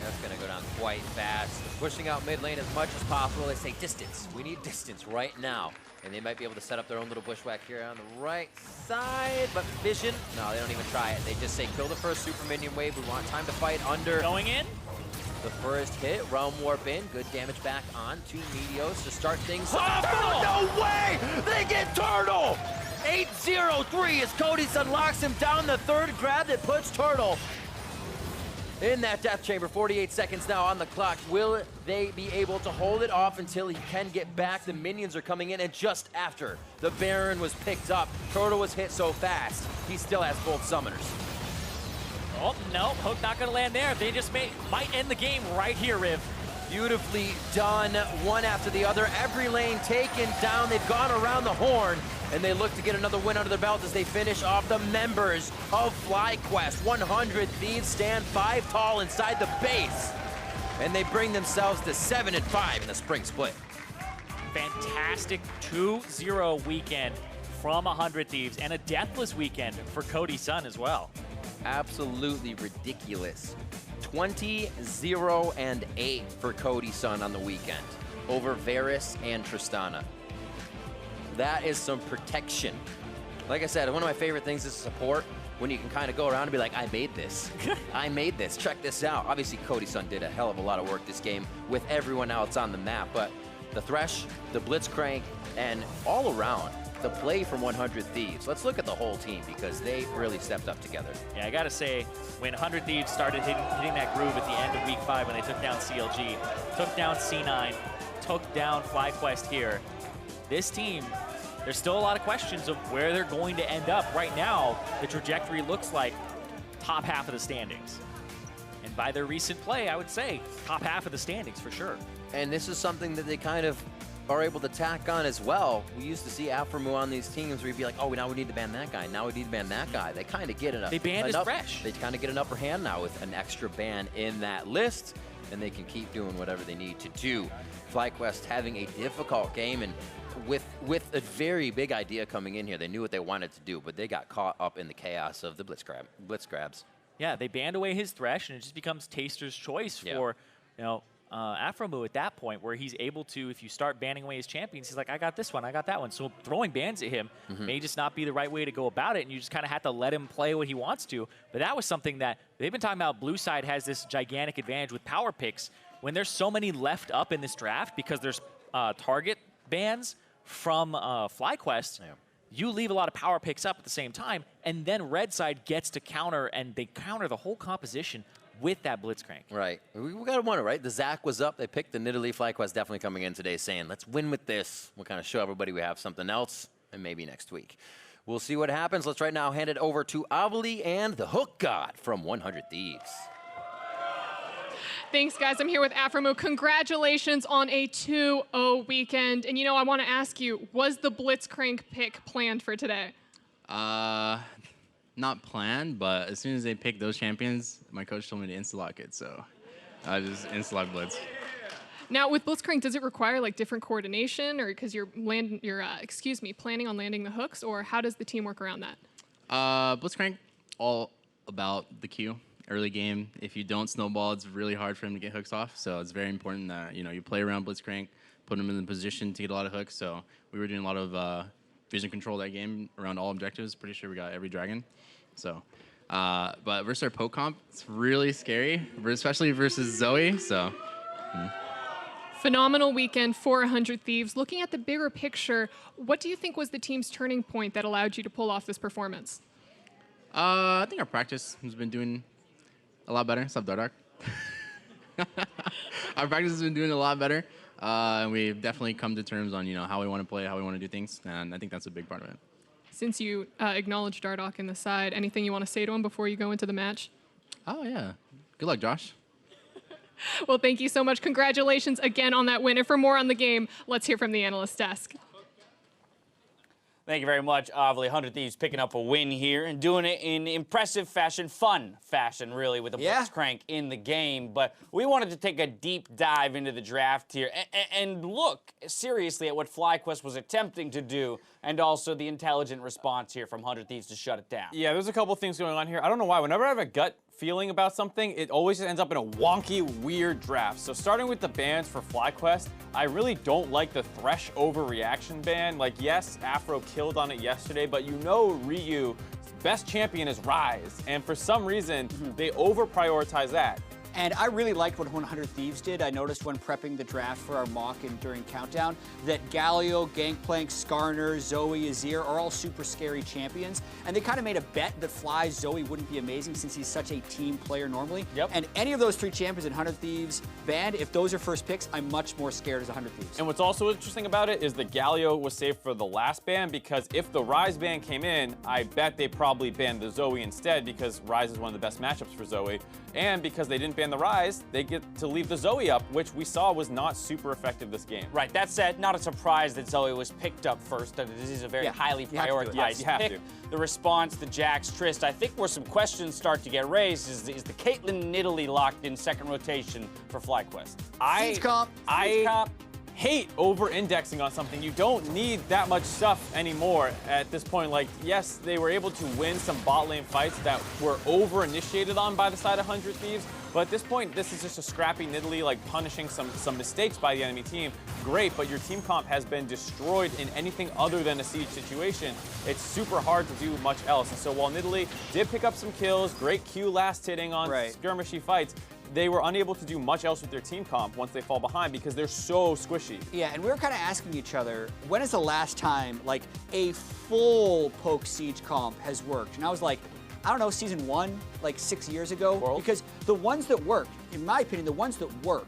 That's going to go down quite fast. Pushing out mid lane as much as possible. They say distance. We need distance right now. And they might be able to set up their own little bushwhack here on the right side. But Vision, no, they don't even try it. They just say kill the first super minion wave. We want time to fight under. Going in. The first hit, Realm Warp in. Good damage back on to Meteos to start things off. Oh, no way! They get Turtle! 8-0-3 as Cody Sun locks him down. The third grab that puts Turtle in that death chamber. 48 seconds now on the clock. Will they be able to hold it off until he can get back? The minions are coming in, and just after the Baron was picked up, Turtle was hit so fast, he still has both summoners. Oh, no, hook not gonna land there. They just might end the game right here, Riv. Beautifully done, one after the other. Every lane taken down. They've gone around the horn, and they look to get another win under their belt as they finish off the members of FlyQuest. 100 Thieves stand 5 tall inside the base, and they bring themselves to 7-5 in the spring split. fantastic 2-0 weekend from 100 Thieves and a deathless weekend for Cody Sun as well. Absolutely ridiculous. 20-0-8 for Cody Sun on the weekend over Varus and Tristana. That is some protection. Like I said, one of my favorite things is support, when you can kind of go around and be like, I made this. I made this. Check this out. Obviously, Cody Sun did a hell of a lot of work this game with everyone else on the map, but the Thresh, the Blitzcrank, and all around, the play from 100 Thieves. Let's look at the whole team because they really stepped up together. Yeah, I gotta say, when 100 Thieves started hitting that groove at the end of week 5 when they took down CLG, took down C9, took down FlyQuest here, this team, there's still a lot of questions of where they're going to end up. Right now, the trajectory looks like top half of the standings. And by their recent play, I would say top half of the standings for sure. And this is something that they kind of are able to tack on as well. We used to see Aphromoo on these teams where you'd be like, oh, now we need to ban that guy. Now we need to ban that guy. They kind of get enough. They banned his Thresh. They kind of get an upper hand now with an extra ban in that list, and they can keep doing whatever they need to do. FlyQuest having a difficult game, and with a very big idea coming in here. They knew what they wanted to do, but they got caught up in the chaos of the blitz grabs. Yeah, they banned away his Thresh, and it just becomes Taster's choice for, you know, Aphromoo at that point, where he's able to, if you start banning away his champions, he's like, I got this one, I got that one. So throwing bans at him may just not be the right way to go about it, and you just kind of have to let him play what he wants to. But that was something that they've been talking about. Blue side has this gigantic advantage with power picks. When there's so many left up in this draft because there's target bans from FlyQuest, you leave a lot of power picks up at the same time, and then red side gets to counter, and they counter the whole composition with that Blitzcrank. Right. We got to wonder, right? The Zach was up. They picked the Nidalee. FlyQuest definitely coming in today saying, let's win with this. We'll kind of show everybody we have something else, and maybe next week. We'll see what happens. Let's right now hand it over to Avali and the Hook God from 100 Thieves. Thanks, guys. I'm here with Aphromoo. Congratulations on a 2-0 weekend. And, you know, I want to ask you, was the Blitzcrank pick planned for today? Not planned, but as soon as they picked those champions, my coach told me to insta-lock it, so I just insta-lock Blitz. Now, with Blitzcrank, does it require like different coordination, or because you're planning on landing the hooks, or how does the team work around that? Blitzcrank, all about the Q. Early game, if you don't snowball, it's really hard for him to get hooks off. So it's very important that you play around Blitzcrank, put him in the position to get a lot of hooks. So we were doing a lot of vision control that game around all objectives. Pretty sure we got every dragon. So, but versus our poke comp, it's really scary, especially versus Zoe. So. Phenomenal weekend for 100 Thieves. Looking at the bigger picture, what do you think was the team's turning point that allowed you to pull off this performance? I think our practice has been doing a lot better. What's up, Dark? Our practice has been doing a lot better. And we've definitely come to terms on, how we want to play, how we want to do things. And I think that's a big part of it. Since you acknowledged Dardoch in the side, anything you want to say to him before you go into the match? Oh, yeah. Good luck, Josh. Well, thank you so much. Congratulations again on that win. And for more on the game, let's hear from the analyst desk. Thank you very much, Avali. 100 Thieves picking up a win here and doing it in impressive fashion, fun fashion, really, with the Blitzcrank in the game. But we wanted to take a deep dive into the draft here and look seriously at what FlyQuest was attempting to do, and also the intelligent response here from 100 Thieves to shut it down. Yeah, there's a couple things going on here. I don't know why. Whenever I have a gut feeling about something, it always just ends up in a wonky, weird draft. So starting with the bans for FlyQuest, I really don't like the Thresh overreaction ban. Like, yes, Aphro killed on it yesterday, but Ryu's best champion is Ryze, and for some reason, they over-prioritize that. And I really liked what 100 Thieves did. I noticed when prepping the draft for our mock and during Countdown that Galio, Gangplank, Skarner, Zoe, Azir are all super scary champions. And they kind of made a bet that Fly Zoe wouldn't be amazing since he's such a team player normally. Yep. And any of those three champions in 100 Thieves banned, if those are first picks, I'm much more scared as 100 Thieves. And what's also interesting about it is that Galio was saved for the last ban, because if the Ryze ban came in, I bet they probably banned the Zoe instead, because Ryze is one of the best matchups for Zoe. And because they didn't ban the Ryze, they get to leave the Zoe up, which we saw was not super effective this game. Right, that said, not a surprise that Zoe was picked up first. This is a very highly prioritized pick. The response to Jack's Trist, I think where some questions start to get raised is the Caitlyn Nidalee locked in second rotation for FlyQuest? Siege comp. hate over-indexing on something. You don't need that much stuff anymore at this point. Like, yes, they were able to win some bot lane fights that were over-initiated on by the side of 100 Thieves, but at this point, this is just a scrappy Nidalee, like punishing some mistakes by the enemy team. Great, but your team comp has been destroyed in anything other than a siege situation. It's super hard to do much else. And so while Nidalee did pick up some kills, great Q last hitting on skirmishy fights, they were unable to do much else with their team comp once they fall behind because they're so squishy. Yeah, and we were kind of asking each other, when is the last time like a full poke siege comp has worked? And I was like, I don't know, season 1, like 6 years ago? Because the ones that work, in my opinion, the ones that work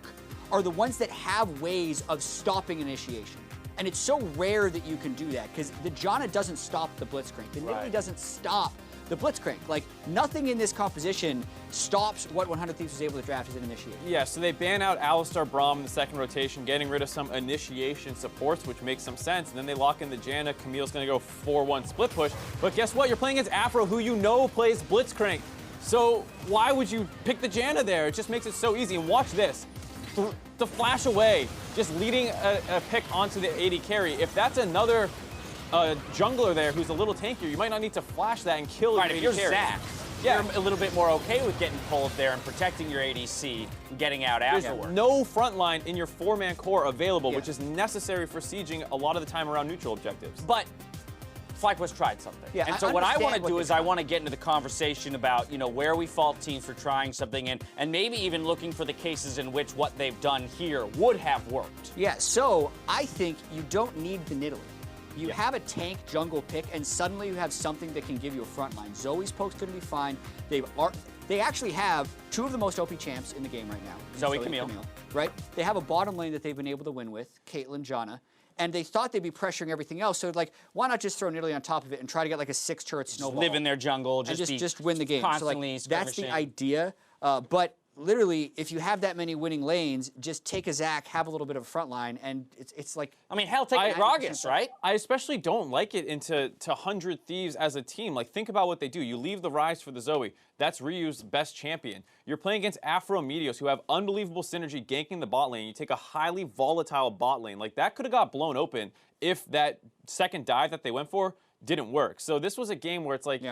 are the ones that have ways of stopping initiation. And it's so rare that you can do that because the Janna doesn't stop the Blitzcrank. The Nidalee doesn't stop the Blitzcrank. Like, nothing in this composition stops what 100 Thieves was able to draft as an initiation. Yeah, so they ban out Alistar Braum in the second rotation, getting rid of some initiation supports, which makes some sense. And then they lock in the Janna. Camille's going to go 4-1 split push. But guess what? You're playing against Aphro, who you know plays Blitzcrank. So why would you pick the Janna there? It just makes it so easy. And watch this. The flash away, just leading a pick onto the AD carry. If that's another jungler there who's a little tankier, you might not need to flash that and kill your AD if you're carry. Zach, you're a little bit more okay with getting pulled there and protecting your ADC and getting out afterwards. There's no front line in your 4-man core available, which is necessary for sieging a lot of the time around neutral objectives. But FlyQuest tried something. Yeah, and so what I want to do is I want to get into the conversation about, you know, where we fault teams for trying something and maybe even looking for the cases in which what they've done here would have worked. Yeah, so I think you don't need the Nidalee. You have a tank jungle pick, and suddenly you have something that can give you a front line. Zoe's poke's going to be fine. They actually have 2 of the most OP champs in the game right now. Zoe, Camille. Right? They have a bottom lane that they've been able to win with, Caitlyn, Janna. And they thought they'd be pressuring everything else. So, like, why not just throw Nidalee on top of it and try to get, like, a 6-turret snowball? Live in their jungle, and just win the game. So, like, that's the skirmishing. idea. But literally, if you have that many winning lanes, just take a Zach, have a little bit of a front line, and it's like... I mean, hell, take Gragas, right? I especially don't like it into 100 Thieves as a team. Like, think about what they do. You leave the Ryze for the Zoe. That's Ryu's best champion. You're playing against Aphro Meteos, who have unbelievable synergy ganking the bot lane. You take a highly volatile bot lane. Like, that could have got blown open if that second dive that they went for didn't work. So this was a game where it's like...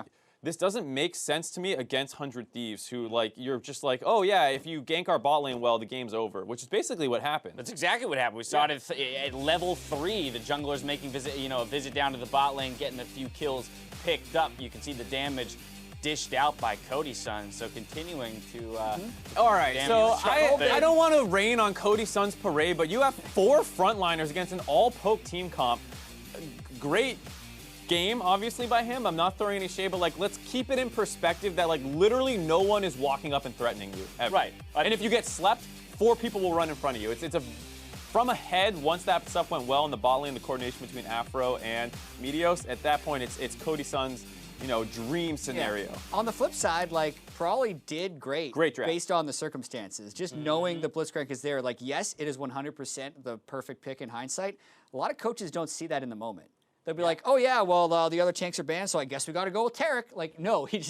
This doesn't make sense to me against 100 Thieves, who, like, you're just like, oh, yeah, if you gank our bot lane well, the game's over, which is basically what happened. That's exactly what happened. We saw it at level 3, the junglers making a visit down to the bot lane, getting a few kills picked up. You can see the damage dished out by Cody Sun, so continuing to all right, so I don't want to rain on Cody Sun's parade, but you have 4 frontliners against an all-poke team comp. Great game, obviously, by him. I'm not throwing any shade, but, like, let's keep it in perspective that, like, literally no one is walking up and threatening you ever. Right. And if you get slept, 4 people will run in front of you. It's a from ahead. Once that stuff went well in the bot lane, the coordination between Aphro and Meteos, at that point, it's Cody Sun's, you know, dream scenario. Yeah. On the flip side, like, Prawley did great. Great draft. Based on the circumstances. Just knowing the Blitzcrank is there, like, yes, it is 100% the perfect pick in hindsight. A lot of coaches don't see that in the moment. They'll be like, oh, yeah, well, the other tanks are banned, so I guess we got to go with Tarek. Like, no, he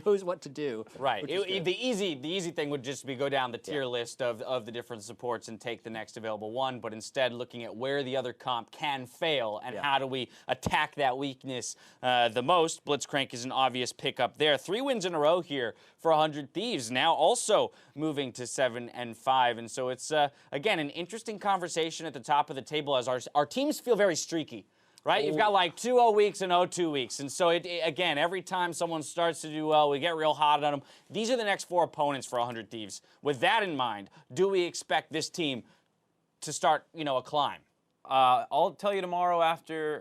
knows what to do. Right. The easy thing would just be go down the tier list of the different supports and take the next available one, but instead looking at where the other comp can fail and how do we attack that weakness the most. Blitzcrank is an obvious pickup there. 3 wins in a row here for 100 Thieves, now also moving to 7-5. And so it's, again, an interesting conversation at the top of the table as our teams feel very streaky. Right? You've got like 2-0 weeks and 0-2 weeks. And so, again, every time someone starts to do well, we get real hot on them. These are the next 4 opponents for 100 Thieves. With that in mind, do we expect this team to start, you know, a climb? I'll tell you tomorrow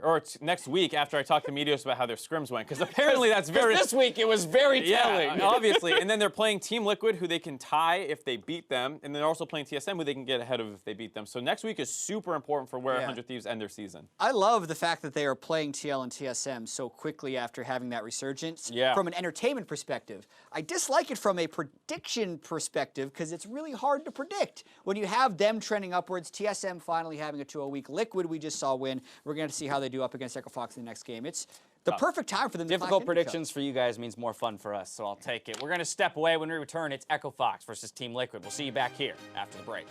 or next week after I talk to Meteos about how their scrims went, because apparently that's very... This week it was very telling. Yeah, obviously. And then they're playing Team Liquid, who they can tie if they beat them, and they're also playing TSM, who they can get ahead of if they beat them. So next week is super important for where 100 Thieves end their season. I love the fact that they are playing TL and TSM so quickly after having that resurgence. From an entertainment perspective. I dislike it from a prediction perspective, because it's really hard to predict. When you have them trending upwards, TSM finally having a 2-0 week, Liquid we just saw win. We're going to see how they do up against Echo Fox in the next game. It's the perfect time for them to difficult predictions for you guys means more fun for us, so I'll take it. We're going to step away. When we return, it's Echo Fox versus Team Liquid. We'll see you back here after the break.